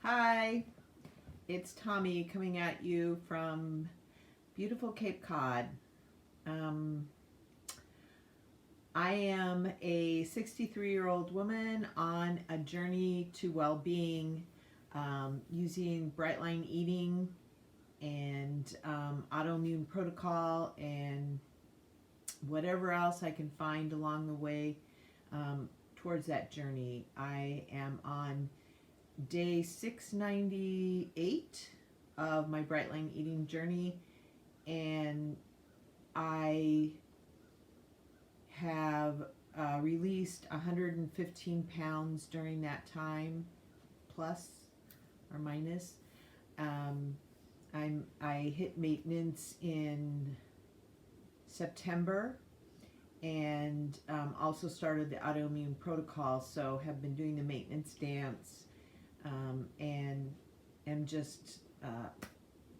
Hi, it's Tommy coming at you from beautiful Cape Cod. Um, I am a 63-year-old woman on a journey to well-being using Bright Line Eating and Autoimmune Protocol and whatever else I can find along the way towards that journey. I am on day 698 of my Bright Line Eating journey, and I have released 115 pounds during that time, plus or minus. I hit maintenance in September, and also started the Autoimmune Protocol, so have been doing the maintenance dance, and am just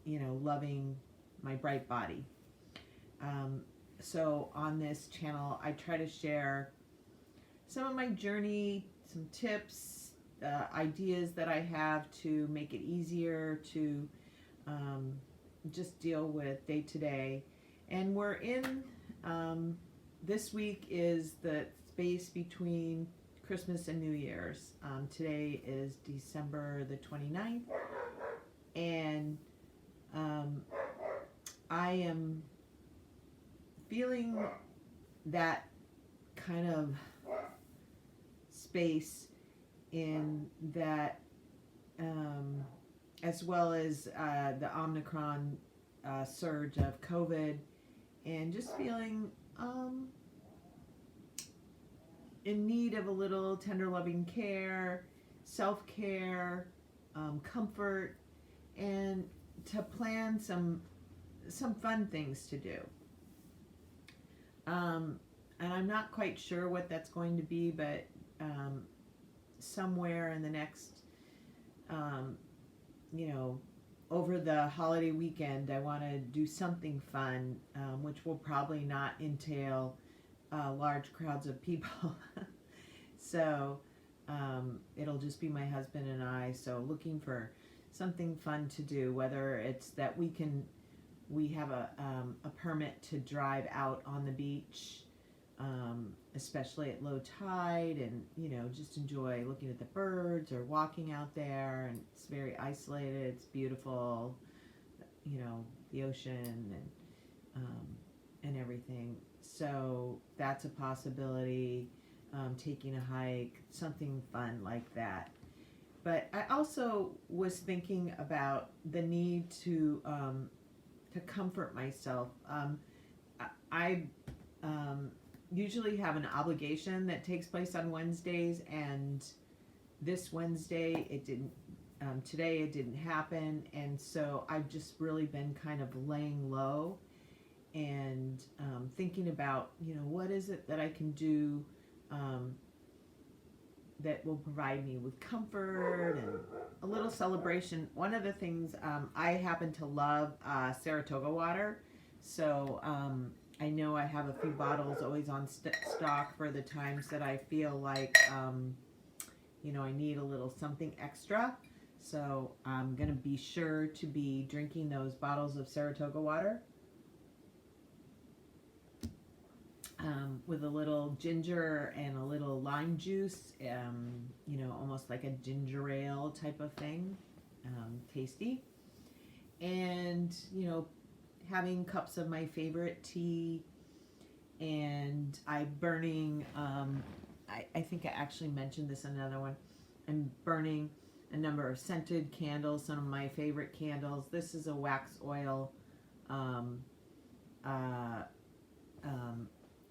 loving my bright body. So on this channel I try to share some of my journey, some tips, ideas that I have to make it easier to just deal with day to day. And we're in this week is the space between Christmas and New Year's. Today is December the 29th, and I am feeling that kind of space in that, as well as the Omicron surge of COVID, and just feeling in need of a little tender loving care, self-care, comfort, and to plan some fun things to do. And I'm not quite sure what that's going to be, but somewhere in the next, over the holiday weekend, I want to do something fun, which will probably not entail large crowds of people. So it'll just be my husband and I. So looking for something fun to do, whether it's that we have a permit to drive out on the beach, especially at low tide, and just enjoy looking at the birds or walking out there. And it's very isolated, it's beautiful, the ocean and everything. So that's a possibility. Taking a hike, something fun like that. But I also was thinking about the need to comfort myself. I usually have an obligation that takes place on Wednesdays, and this Wednesday it didn't. Today it didn't happen, and so I've just really been kind of laying low and thinking about what is it that I can do that will provide me with comfort and a little celebration. One of the things, I happen to love Saratoga water, so I know I have a few bottles always on stock for the times that I feel like I need a little something extra. So I'm going to be sure to be drinking those bottles of Saratoga water with a little ginger and a little lime juice, almost like a ginger ale type of thing, tasty. And, having cups of my favorite tea, and I'm burning, I think I actually mentioned this in another one, I'm burning a number of scented candles, some of my favorite candles. This is a wax oil,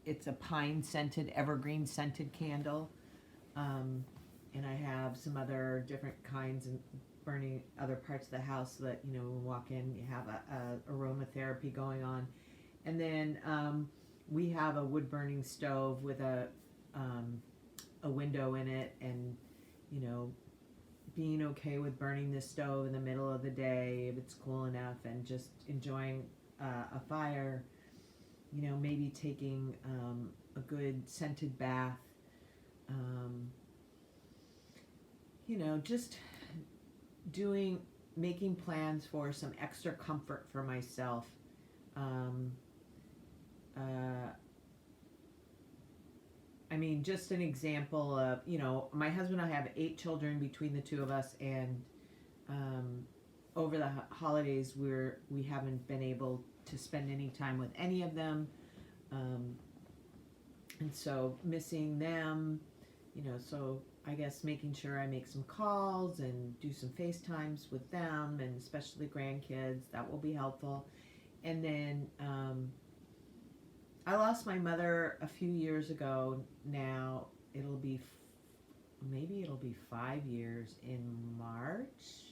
it's a pine scented, evergreen scented candle, and I have some other different kinds and burning other parts of the house so that when we walk in you have a aromatherapy going on. And then we have a wood burning stove with a window in it, and being okay with burning the stove in the middle of the day if it's cool enough, and just enjoying a fire, maybe taking a good scented bath, just making plans for some extra comfort for myself. I mean, just an example of, my husband and I have 8 children between the two of us, and over the holidays we haven't been able to spend any time with any of them, and so missing them, so I guess making sure I make some calls and do some FaceTimes with them, and especially grandkids, that will be helpful. And then I lost my mother a few years ago now. Maybe it'll be 5 years in March.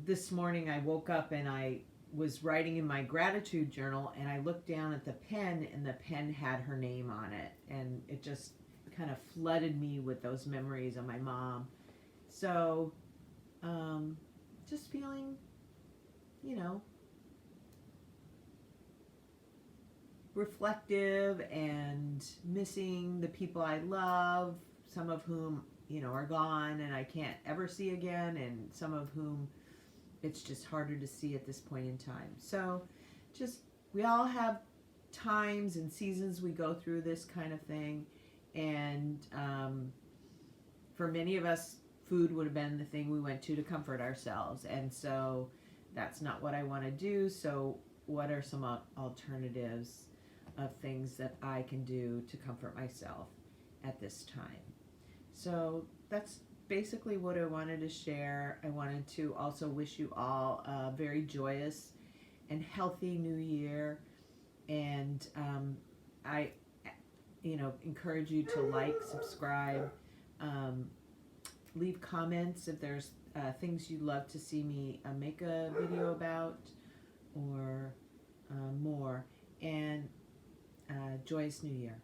This morning I woke up and I was writing in my gratitude journal, and I looked down at the pen, and the pen had her name on it, and it just kind of flooded me with those memories of my mom. So just feeling, reflective and missing the people I love, some of whom, are gone and I can't ever see again, and some of whom it's just harder to see at this point in time. So we all have times and seasons we go through this kind of thing, and for many of us, food would have been the thing we went to comfort ourselves, and so that's not what I want to do. So what are some alternatives of things that I can do to comfort myself at this time? So that's basically what I wanted to share. I wanted to also wish you all a very joyous and healthy new year, and I encourage you to like, subscribe, leave comments if there's things you'd love to see me make a video about, or more, and joyous new year.